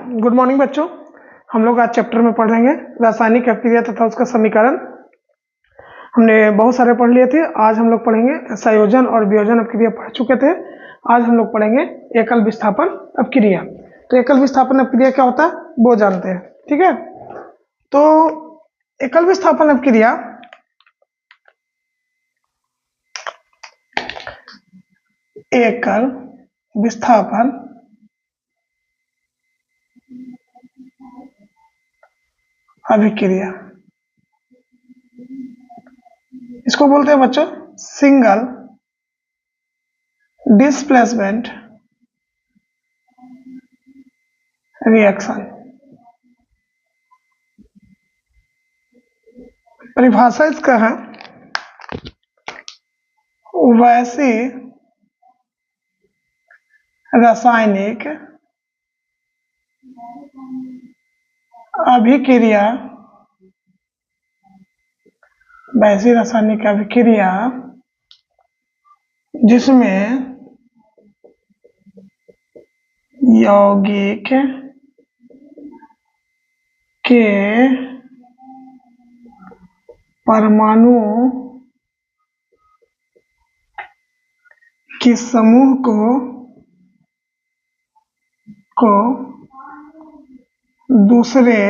Good morning बच्चों। हम लोग आज चैप्टर में पढ़ेंगे रासायनिक अभिक्रिया तथा उसका समीकरण। हमने बहुत सारे पढ़ लिए थे। आज हम लोग पढ़ेंगे संयोजन और वियोजन अभिक्रिया पढ़ चुके थे। आज हम लोग पढ़ेंगे एकल विस्थापन अभिक्रिया। तो एकल विस्थापन अभिक्रिया क्या होता है वो जानते हैं, ठीक है। तो एकल विस्थापन अभिक्रिया एकल विस्थापन अभिक्रिया, इसको बोलते हैं बच्चों सिंगल डिस्प्लेसमेंट रिएक्शन। परिभाषा इसका है वैसी रासायनिक अभिक्रिया, वैसी रासायनिक अभिक्रिया जिसमें यौगिक के परमाणु के समूह को दूसरे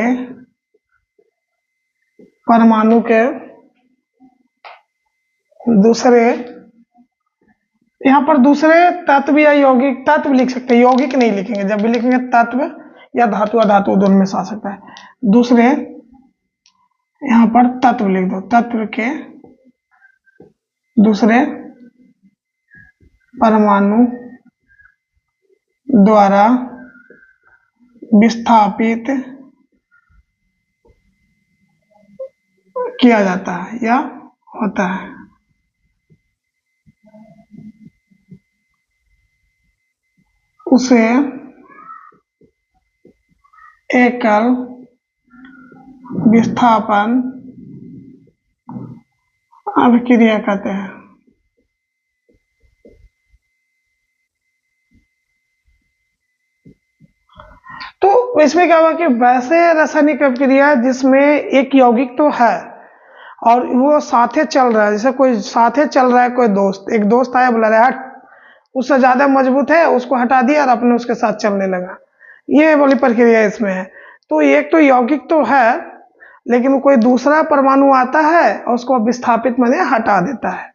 परमाणु के यहाँ पर दूसरे तत्व या यौगिक, तत्व लिख सकते हैं, यौगिक नहीं लिखेंगे। जब भी लिखेंगे तत्व या धातु अधातु दोनों में से आ सकता है। दूसरे यहाँ पर तत्व लिख दो, तत्व के दूसरे परमाणु द्वारा विस्थापित किया जाता है या होता है, उसे एकल विस्थापन अभिक्रिया कहते हैं। तो इसमें क्या हुआ कि वैसे रासायनिक अभिक्रिया जिसमें एक यौगिक तो है और वो साथे चल रहा है, जैसे कोई साथे चल रहा है, कोई दोस्त, एक दोस्त आया बोला रहा हट, उससे ज्यादा मजबूत है, उसको हटा दिया और अपने उसके साथ चलने लगा, ये वाली प्रक्रिया इसमें है। तो एक तो यौगिक तो है लेकिन कोई दूसरा परमाणु आता है और उसको विस्थापित माने हटा देता है,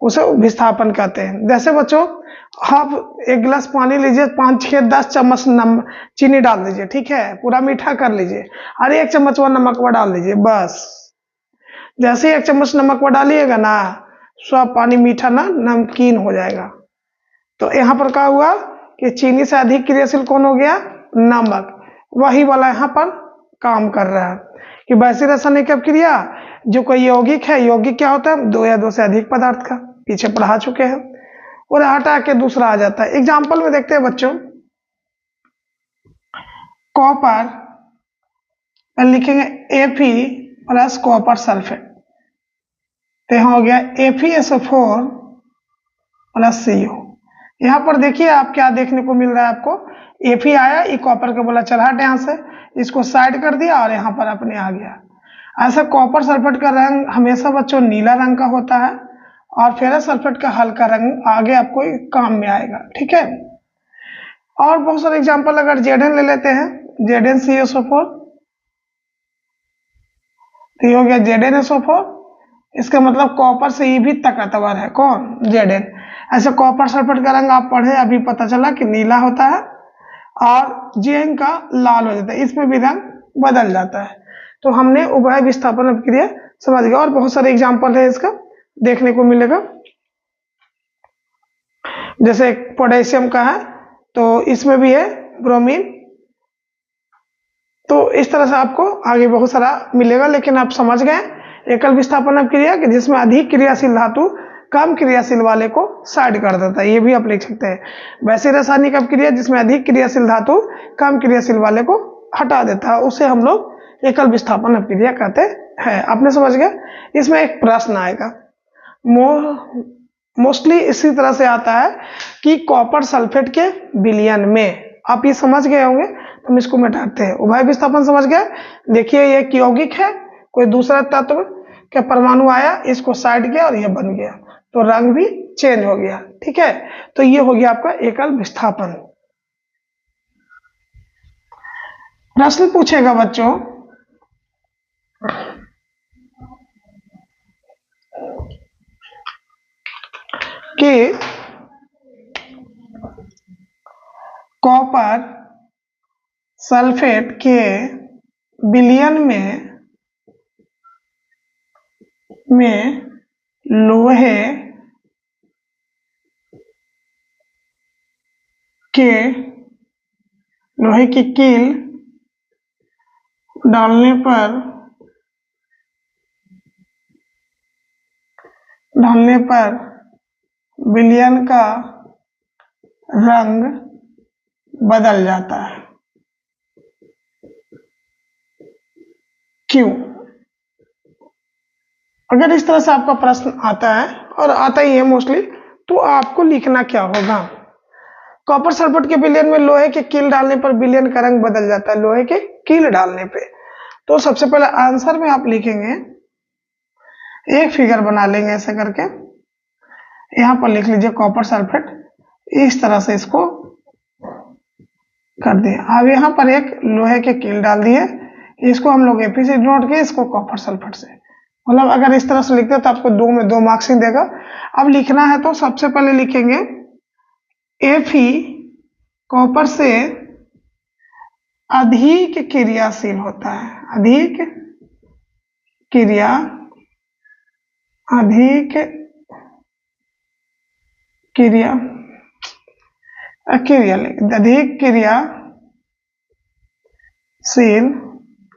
उसे विस्थापन कहते हैं। जैसे बच्चों आप एक गिलास पानी लीजिए, 5, 6, 10 चम्मच चीनी डाल दीजिए, ठीक है, पूरा मीठा कर लीजिए और 1 चम्मच व नमक व डाल दीजिए, बस। जैसे ही 1 चम्मच नमक व डालिएगा ना, सब पानी मीठा ना नमकीन हो जाएगा। तो यहाँ पर क्या हुआ कि चीनी से अधिक क्रियाशील कौन हो गया, नमक। वही वाला यहाँ पर काम कर रहा है कि वैसी रासायनिक अभिक्रिया जो कोई यौगिक है, यौगिक क्या होता है, 2 या 2 से अधिक पदार्थ का, पीछे पढ़ा चुके हैं, और हटा के दूसरा आ जाता है। एग्जाम्पल में देखते हैं बच्चों, कॉपर लिखेंगे Fe प्लस कॉपर सल्फेट, तो यहाँ हो गया FeSO4 प्लस CO। यहाँ पर देखिए आप क्या देखने को मिल रहा है, आपको Fe आया, ये कॉपर के बोला चल हट यहाँ से, इसको साइड कर दिया और यहाँ पर अपने आ गया। ऐसा कॉपर सल्फेट का रंग हमेशा बच्चों नीला रंग का होता है और फेरस सल्फेट का हल्का रंग आगे आपको काम में आएगा, ठीक है। और बहुत सारे एग्जांपल अगर Zn ले लेते हैं, ZnCO4, तो ये हो गया ZnSO4, इसका मतलब कॉपर से ये भी ताकतवर है, कौन, Zn। ऐसे कॉपर सल्फेट का रंग आप पढ़े, अभी पता चला कि नीला होता है और Zn का लाल हो जाता है, इसमें भी रंग बदल जाता है। तो हमने उभय विस्थापन अभिक्रिया समझ गया और बहुत सारे एग्जांपल है इसका देखने को मिलेगा। जैसे पोटेशियम का है तो इसमें भी है ब्रोमीन। तो इस तरह से आपको आगे बहुत सारा मिलेगा, लेकिन आप समझ गए एकल विस्थापन अभिक्रिया कि जिसमें अधिक क्रियाशील धातु कम क्रियाशील वाले को साइड कर देता है, ये भी आप लिख सकते हैं। वैसे रासायनिक अभिक्रिया जिसमें अधिक क्रियाशील धातु कम क्रियाशील वाले को हटा देता है, उसे हम लोग एकल विस्थापन अभिक्रिया कहते हैं। आपने समझ गए। इसमें एक प्रश्न आएगा, मोस्टली इसी तरह से आता है कि कॉपर सल्फेट के विलयन में, आप ये समझ गए होंगे, तो हम इसको मिटाते हैं। उभय विस्थापन समझ गए। देखिए ये एक यौगिक है, कोई दूसरा तत्व का परमाणु आया, इसको साइड किया और ये बन गया, तो रंग भी चेंज हो गया। ठीक है, तो ये हो गया आपका एकल विस्थापन। प्रश्न पूछेगा बच्चों कि कॉपर सल्फेट के विलयन में लोहे की कील डालने पर विलयन का रंग बदल जाता है, क्यों? अगर इस तरह से आपका प्रश्न आता है, और आता ही है मोस्टली, तो आपको लिखना क्या होगा? कॉपर सल्फेट के विलयन में लोहे के कील डालने पर विलयन का रंग बदल जाता है, लोहे के कील डालने पे। तो सबसे पहले आंसर में आप लिखेंगे, एक फिगर बना लेंगे ऐसे करके, यहां पर लिख लीजिए कॉपर सल्फेट, इस तरह से इसको कर दिए। अब यहाँ पर एक लोहे के कील डाल दिए, इसको हम लोग एपी से डिनोट किए, इसको कॉपर सल्फेट से। मतलब अगर इस तरह से लिखते तो आपको 2 में 2 मार्क्स ही देगा। अब लिखना है तो सबसे पहले लिखेंगे एफी कॉपर से अधिक क्रियाशील होता है, अधिक क्रिया क्रियाशील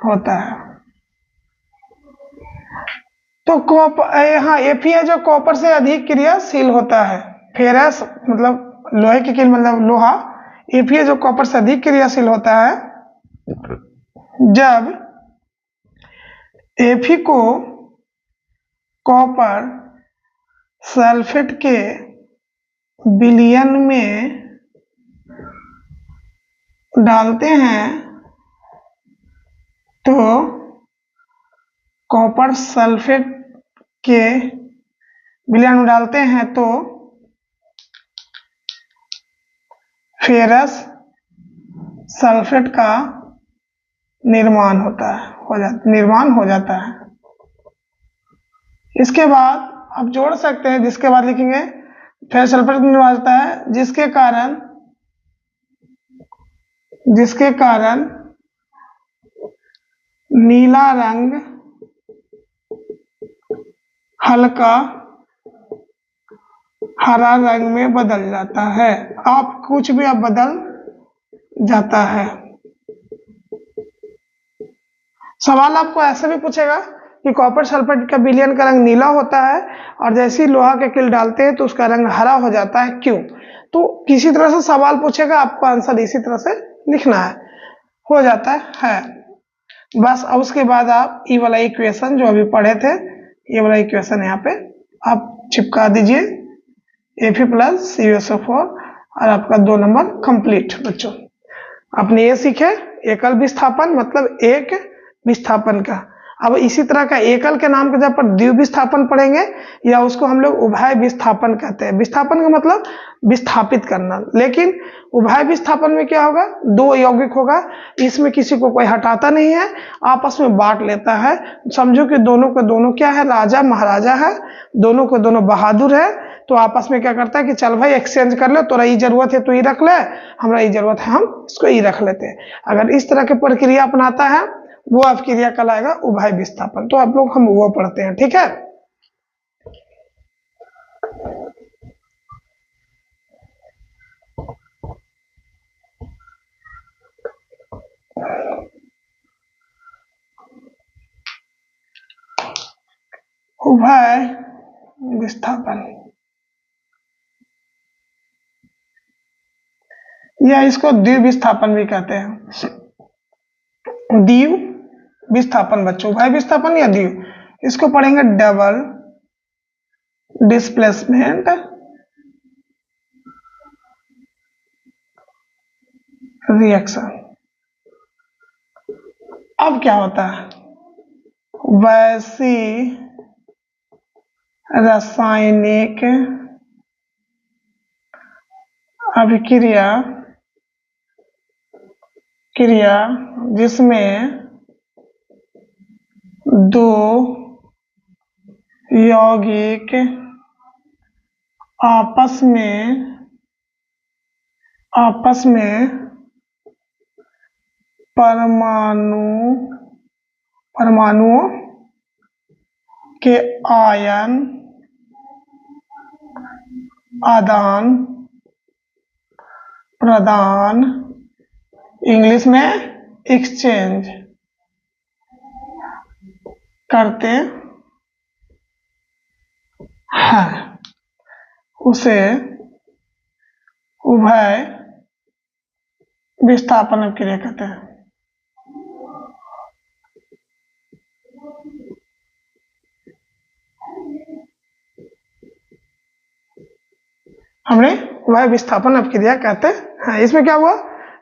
होता है। तो यहाँ एफी है जो कॉपर से अधिक क्रियाशील होता है। फेरस मतलब लोहे की कील मतलब लोहा, एफी है जो कॉपर से अधिक क्रियाशील होता है। जब एफी को कॉपर सल्फेट के विलयन में डालते हैं तो कॉपर सल्फेट के विलयन में डालते हैं तो फेरस सल्फेट का निर्माण हो जाता है। इसके बाद आप जोड़ सकते हैं, जिसके बाद लिखेंगे फेरस सल्फेट का निर्माण होता है, जिसके कारण नीला रंग हल्का हरा रंग में बदल जाता है। आप कुछ भी आप बदल जाता है। सवाल आपको ऐसे भी पूछेगा कि कॉपर सल्फेट का विलयन का रंग नीला होता है और जैसे ही लोहा के कील डालते हैं तो उसका रंग हरा हो जाता है, क्यों? तो किसी तरह से सवाल पूछेगा, आपको आंसर इसी तरह से लिखना है, हो जाता है बस। अब उसके बाद आप ये वाला इक्वेशन जो अभी पढ़े थे, ये वाला इक्वेशन यहाँ पे आप चिपका दीजिए, Fe प्लस CuSO4 और आपका 2 नंबर कंप्लीट। बच्चों आपने ये सीखे एकल विस्थापन मतलब एक विस्थापन का। अब इसी तरह का एकल के नाम के जब पर द्विविस्थापन पढ़ेंगे, या उसको हम लोग उभय विस्थापन कहते हैं। विस्थापन का मतलब विस्थापित करना, लेकिन उभय विस्थापन में क्या होगा, 2 यौगिक होगा, इसमें किसी को कोई हटाता नहीं है, आपस में बांट लेता है। समझो कि दोनों के दोनों क्या है, राजा महाराजा है, दोनों के दोनों बहादुर है। तो आपस में क्या करता है कि चल भाई एक्सचेंज कर ले, तोरा ये जरूरत है तो ये रख ले, हमरा ये जरूरत है हम इसको ये रख लेते हैं। अगर इस तरह की प्रक्रिया अपनाता है वो अपक्रिया कहलाएगा उभय विस्थापन। तो आप लोग हम वो पढ़ते हैं, ठीक है। उभय विस्थापन या इसको द्विविस्थापन भी कहते हैं। द्विव विस्थापन बच्चों, उभय विस्थापन या द्विव, इसको पढ़ेंगे डबल डिस्प्लेसमेंट रिएक्शन। अब क्या होता है, वैसी रासायनिक अभिक्रिया जिसमें दो यौगिक आपस में परमाणुओं के आयन आदान प्रदान, इंग्लिश में एक्सचेंज करते हैं, उसे उभय विस्थापन अभिक्रिया कहते हैं। हमने उभय विस्थापन अभिक्रिया कहते हैं। इसमें क्या हुआ,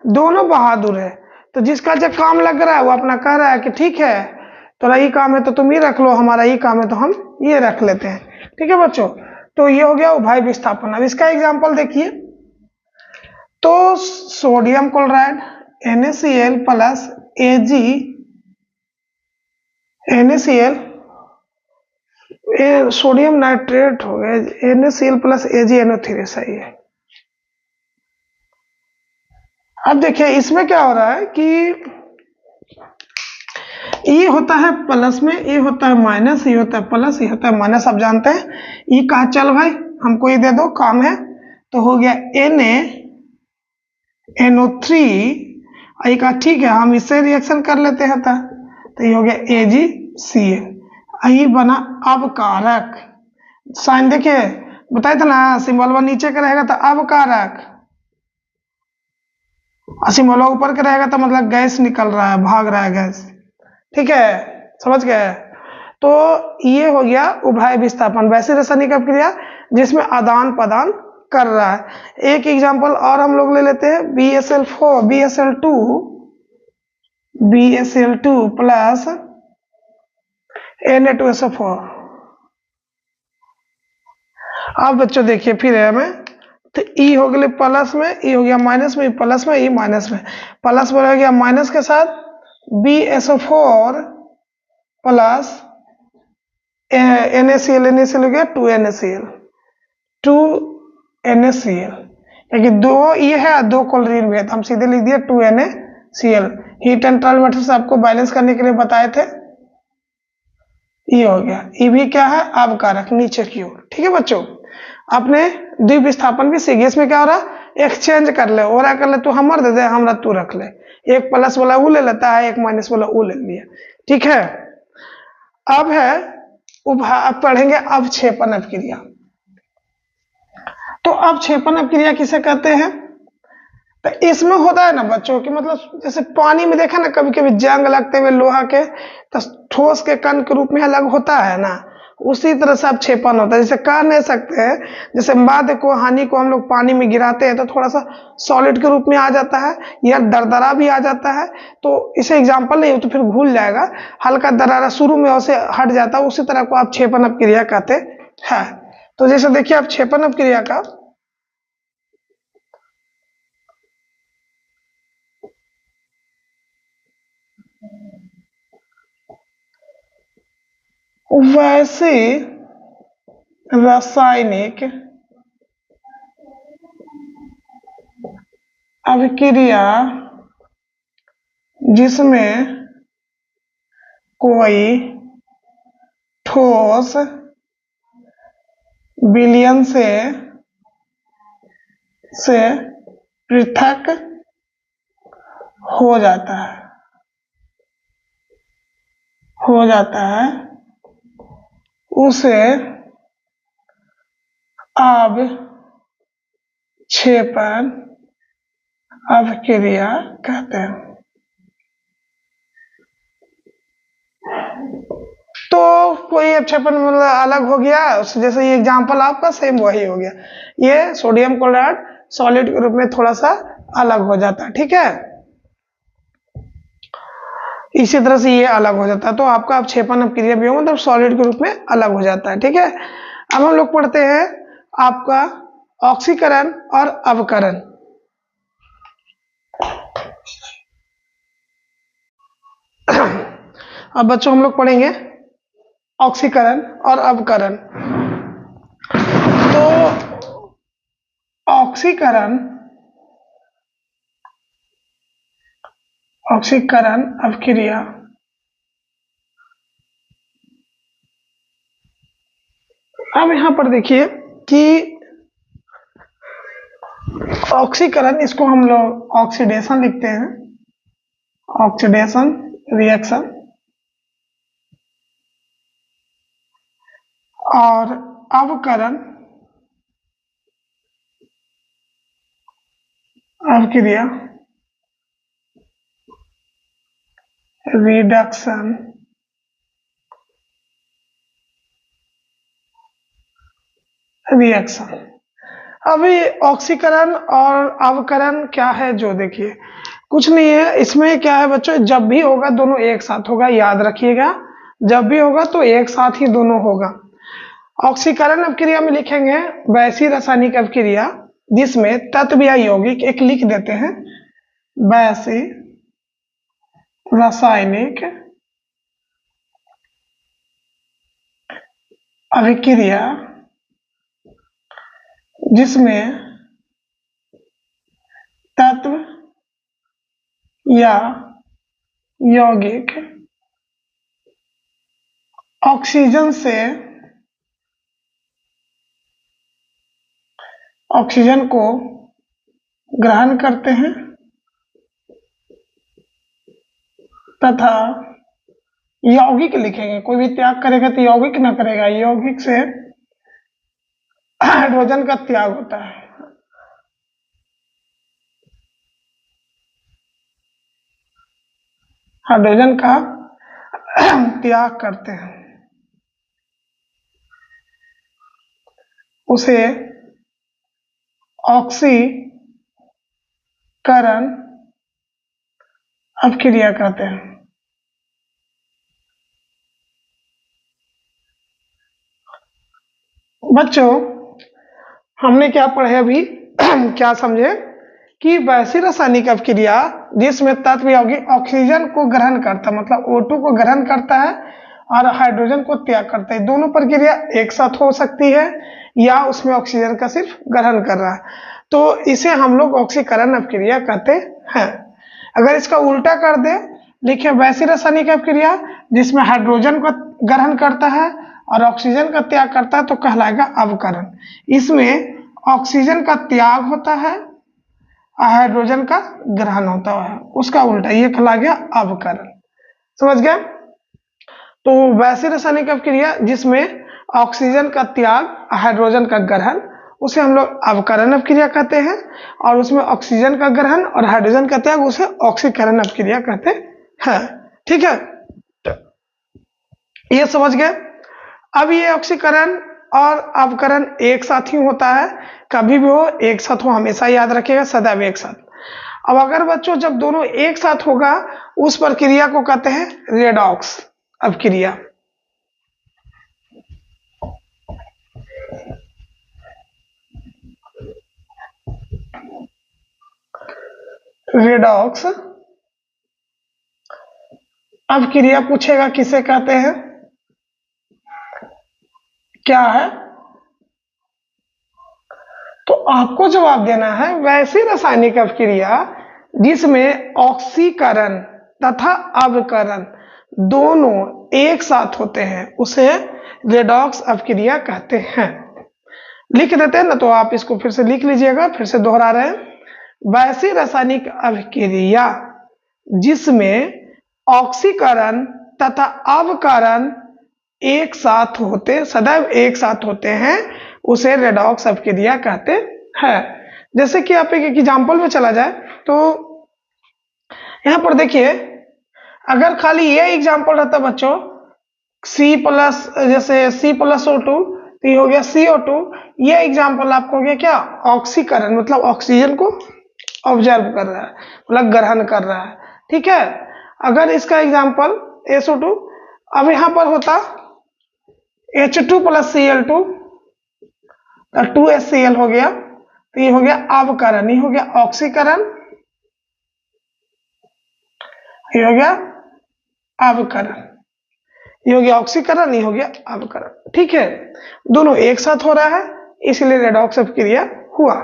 दोनों बहादुर है, तो जिसका जो काम लग रहा है वो अपना कह रहा है कि ठीक है तोरा ये काम है तो तुम ये रख लो, हमारा ये काम है तो हम ये रख लेते हैं। ठीक है बच्चों, तो ये हो गया उभय विस्थापन। अब इसका एग्जांपल देखिए, तो sodium chloride NaCl plus AgNaCl, sodium nitrate हो गया, NaCl प्लस AgNO3 सही है। अब देखिए इसमें क्या हो रहा है कि ये होता है प्लस में, ये होता है माइनस, ये होता है प्लस, ये होता है माइनस। आप जानते हैं ये कहा चल भाई हमको ये दे दो काम है, तो हो गया NaNO3, ये कहा ठीक है हम इससे रिएक्शन कर लेते हैं, तो ये हो गया AgCl, यही बना अवकारक। साइन देखिए बताया था ना, सिंबल नीचे का रहेगा तो अवकारक, सिंबल ऊपर का रहेगा तो मतलब गैस निकल रहा है, भाग रहा है गैस। ठीक है, समझ गए। तो ये हो गया उभय विस्थापन, वैसी रासायनिक अभिक्रिया जिसमें आदान प्रदान कर रहा है। एक एग्जांपल और हम लोग ले लेते हैं, BSL2 प्लस Na2SO4। अब बच्चों देखिए फिर है हमें, तो ई हो गया प्लस में, ई हो गया माइनस में, प्लस में, ई माइनस में, प्लस में हो गया माइनस के साथ BSO4 प्लस NaCl हो गया 2NaCl, क्योंकि दो ये है दो क्लोरीन भी है, तो हम सीधे लिख दिया 2NaCl। Heat and trial method से आपको बैलेंस करने के लिए बताए थे। ये हो गया, ये भी क्या है अवकारक नीचे की ओर। ठीक है बच्चों, आपने द्विविस्थापन भी सीखे। इसमें क्या हो रहा है, एक्सचेंज कर ले, और कर ले, तू हमर दे दे, हमरा तू रख ले, एक प्लस वाला वो ले लेता है, एक माइनस वाला वो ले लिया। ठीक है, अब है अब पढ़ेंगे अवक्षेपण अभिक्रिया। तो अवक्षेपण अभिक्रिया किसे कहते हैं, तो इसमें होता है ना बच्चों कि मतलब जैसे पानी में देखा ना कभी कभी जंग लगते हुए लोहा के, तो ठोस के कण के रूप में अलग होता है ना, उसी तरह से अवक्षेपण होता है। जैसे कह नहीं सकते हैं, जैसे माध्य को हानि को हम लोग पानी में गिराते हैं तो थोड़ा सा सॉलिड के रूप में आ जाता है, या दरदरा भी आ जाता है, तो इसे एग्जाम्पल नहीं हो तो फिर भूल जाएगा, हल्का दरारा शुरू में उसे हट जाता है, उसी तरह को अवक्षेपण अभिक्रिया कहते हैं। तो जैसे देखिए अवक्षेपण अभिक्रिया का वैसी रासायनिक अभिक्रिया जिसमें कोई ठोस विलयन से पृथक हो जाता है उसे अवक्षेपण अभिक्रिया कहते हैं। तो कोई अवक्षेपण मतलब अलग हो गया, जैसे ये एग्जांपल आपका सेम वही हो गया, ये सोडियम क्लोराइड सॉलिड के रूप में थोड़ा सा अलग हो जाता है। ठीक है, इसी तरह से ये अलग हो जाता है, तो आपका अपक्षेपण अपक्रिया वियोग मतलब सॉलिड के रूप में अलग हो जाता है। ठीक है, अब हम लोग पढ़ते हैं आपका ऑक्सीकरण और अवकरण। अब बच्चों हम लोग पढ़ेंगे ऑक्सीकरण और अवकरण। तो ऑक्सीकरण अपक्रिया अब यहां पर देखिए कि ऑक्सीकरण, इसको हम लोग ऑक्सीडेशन लिखते हैं, ऑक्सीडेशन रिएक्शन, और अवकरण अपक्रिया रिडक्शन रिएक्शन। अभी ऑक्सीकरण और अवकरण क्या है, जो देखिए कुछ नहीं है, इसमें क्या है बच्चों, जब भी होगा दोनों एक साथ होगा, याद रखिएगा, जब भी होगा तो एक साथ ही दोनों होगा। ऑक्सीकरण अपक्रिया में लिखेंगे वैसी रासायनिक अपक्रिया जिसमें तत्व या यौगिक, एक लिख देते हैं वैसी रासायनिक अभिक्रिया जिसमें तत्व या यौगिक ऑक्सीजन से ऑक्सीजन को ग्रहण करते हैं तथा यौगिक लिखेंगे, कोई भी त्याग करेगा तो यौगिक ना करेगा, यौगिक से हाइड्रोजन का त्याग होता है, हाइड्रोजन का त्याग करते हैं, उसे ऑक्सीकरण अपक्रिया कहते हैं। बच्चों हमने क्या पढ़े अभी क्या समझे कि वैसी रासायनिक अपक्रिया जिसमें तत्व यौगिक ऑक्सीजन को ग्रहण करता है, मतलब O2 को ग्रहण करता है और हाइड्रोजन को त्याग करता है, दोनों प्रक्रिया एक साथ हो सकती है या उसमें ऑक्सीजन का सिर्फ ग्रहण कर रहा है, तो इसे हम लोग ऑक्सीकरण अपक्रिया कहते हैं। अगर इसका उल्टा कर दे, लिखे वैसी रासायनिक अपक्रिया जिसमें हाइड्रोजन को ग्रहण करता है और ऑक्सीजन का त्याग करता है तो कहलाएगा अवकरण। इसमें ऑक्सीजन का त्याग होता है, हाइड्रोजन का ग्रहण होता है, उसका उल्टा, ये कहला गया अवकरण। समझ गए? तो वैसी रासायनिक अपक्रिया जिसमें ऑक्सीजन का त्याग, हाइड्रोजन का ग्रहण, उसे हम लोग अवकरण अपक्रिया कहते हैं, और उसमें ऑक्सीजन का ग्रहण और हाइड्रोजन का त्याग उसे ऑक्सीकरण अपक्रिया कहते हैं। ठीक है, ये समझ गए? अब ये ऑक्सीकरण और अवकरण एक साथ ही होता है, कभी भी हो एक साथ हो, हमेशा याद रखिएगा, सदैव एक साथ। अब अगर बच्चों जब दोनों एक साथ होगा उस प्रक्रिया को कहते हैं रेडॉक्स अपक्रिया। रेडॉक्स अपक्रिया पूछेगा किसे कहते हैं, क्या है, तो आपको जवाब देना है वैसी रासायनिक अपक्रिया जिसमें ऑक्सीकरण तथा अवकरण दोनों एक साथ होते हैं उसे रेडॉक्स अपक्रिया कहते हैं। लिख देते हैं ना, तो आप इसको फिर से लिख लीजिएगा, फिर से दोहरा रहे हैं, वैसी रासायनिक अपक्रिया जिसमें ऑक्सीकरण तथा अवकरण एक साथ होते, सदैव एक साथ होते हैं, उसे रेडॉक्स अपक्रिया कहते हैं। जैसे कि आप एक एग्जांपल में चला जाए तो यहां पर देखिए, अगर खाली ये एग्जांपल रहता बच्चों C प्लस, जैसे C+O2 तो ये हो गया CO2, ये एग्जांपल आपको हो गया क्या, ऑक्सीकरण, मतलब ऑक्सीजन को ऑब्जर्व कर रहा है, मतलब ग्रहण कर रहा है। ठीक है, अगर इसका एग्जाम्पल SO2, अब यहां पर होता H2 + Cl2, 2HCl हो गया, तो ये हो गया अवकरण, ये हो गया ऑक्सीकरण, ये हो गया अवकरण, ये हो गया ऑक्सीकरण, ये हो गया अवकरण। ठीक है, दोनों एक साथ हो रहा है, इसलिए रेडॉक्स अपक्रिया हुआ।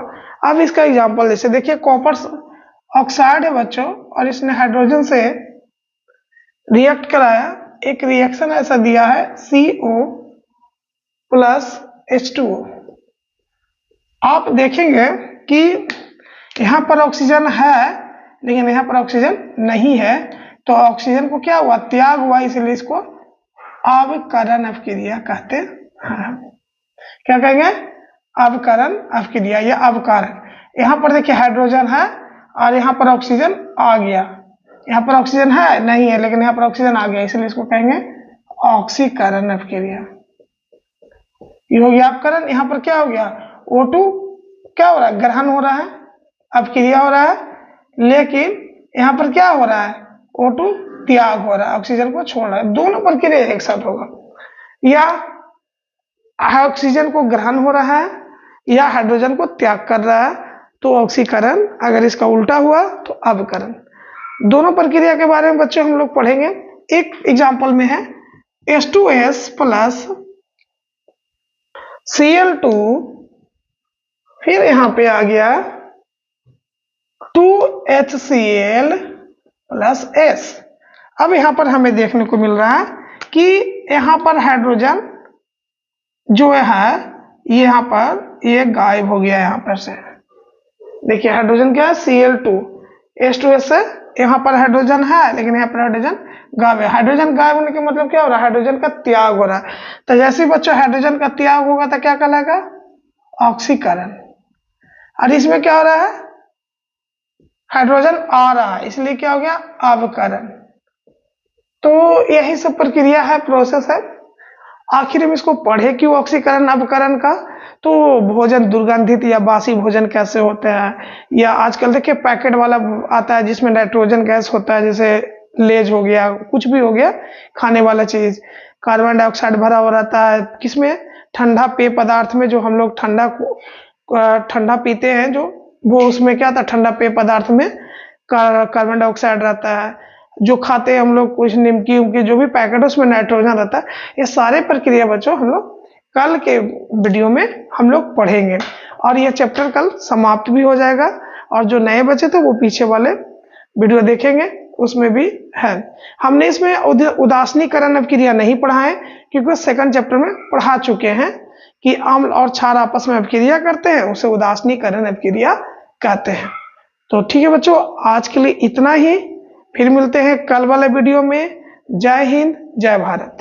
अब इसका एग्जांपल जैसे देखिए, कॉपर ऑक्साइड है बच्चों, और इसने हाइड्रोजन से रिएक्ट कराया, एक रिएक्शन ऐसा दिया है CO + H2O। आप देखेंगे कि यहां पर ऑक्सीजन है, लेकिन यहां पर ऑक्सीजन नहीं है, तो ऑक्सीजन को क्या हुआ, त्याग हुआ, इसलिए इसको अवकरण अपक्रिया कहते हैं। क्या कहेंगे, अवकरण अपक्रिया या अवकरण। यहां पर देखिए हाइड्रोजन है और यहां पर ऑक्सीजन आ गया, यहां पर ऑक्सीजन है नहीं है, लेकिन यहां पर ऑक्सीजन आ गया, इसलिए इसको कहेंगे ऑक्सीकरण अपक्रिया। ये हो गया अवकरण। यहां पर क्या हो गया, O2 क्या हो रहा है, ग्रहण हो रहा है, अपक्रिया हो रहा है, लेकिन यहां पर क्या हो रहा है, O2 त्याग हो रहा है, ऑक्सीजन को छोड़ रहा है। दोनों प्रक्रिया एक साथ होगा, या ऑक्सीजन को ग्रहण हो रहा है या हाइड्रोजन को त्याग कर रहा है, तो ऑक्सीकरण। अगर इसका उल्टा हुआ तो अवकरण। दोनों प्रक्रिया के बारे में बच्चों हम लोग पढ़ेंगे। एक एग्जांपल में है H2S + Cl2, फिर यहां पे आ गया 2HCl + S। अब यहां पर हमें देखने को मिल रहा है कि यहां पर हाइड्रोजन जो है यहां पर ये गायब हो गया, यहां पर से देखिए हाइड्रोजन क्या है, Cl2, H2S से यहां पर हाइड्रोजन है, लेकिन यहां पर हाइड्रोजन गायब है। हाइड्रोजन गायब होने का मतलब क्या हो रहा है, हाइड्रोजन का त्याग हो रहा है। तो जैसे बच्चों हाइड्रोजन का त्याग होगा तो क्या कहलाएगा, ऑक्सीकरण। और इसमें क्या हो रहा है, हाइड्रोजन आ रहा है, इसलिए क्या हो गया, अवकरण। तो यही सब प्रक्रिया है, प्रोसेस है। आखिर हम इसको पढ़े क्यों, ऑक्सीकरण अवकरण का, तो भोजन दुर्गंधित या बासी भोजन कैसे होते हैं, या आजकल देखिए पैकेट वाला आता है जिसमें नाइट्रोजन गैस होता है, जैसे लेज हो गया, कुछ भी हो गया खाने वाला चीज, कार्बन डाइऑक्साइड भरा हुआ रहता है, किसमें, ठंडा पेय पदार्थ में, जो हम लोग ठंडा पीते हैं, जो वो उसमें क्या था, ठंडा पेय पदार्थ में कार्बन डाइऑक्साइड रहता है। जो खाते हैं हम लोग कुछ निमकी उमकी जो भी पैकेट, उसमें नाइट्रोजन रहता है। ये सारे प्रक्रिया बच्चों हम लोग कल के वीडियो में हम लोग पढ़ेंगे, और ये चैप्टर कल समाप्त भी हो जाएगा। और जो नए बचे थे वो पीछे वाले वीडियो देखेंगे, उसमें भी है। हमने इसमें उदासीनीकरण अपक्रिया नहीं पढ़ा है, क्योंकि सेकंड चैप्टर में पढ़ा चुके हैं कि अम्ल और क्षार आपस में अपक्रिया करते हैं, उसे उदासीनीकरण अपक्रिया कहते हैं। तो ठीक है बच्चों, आज के लिए इतना ही, फिर मिलते हैं कल वाले वीडियो में। जय हिंद, जय भारत।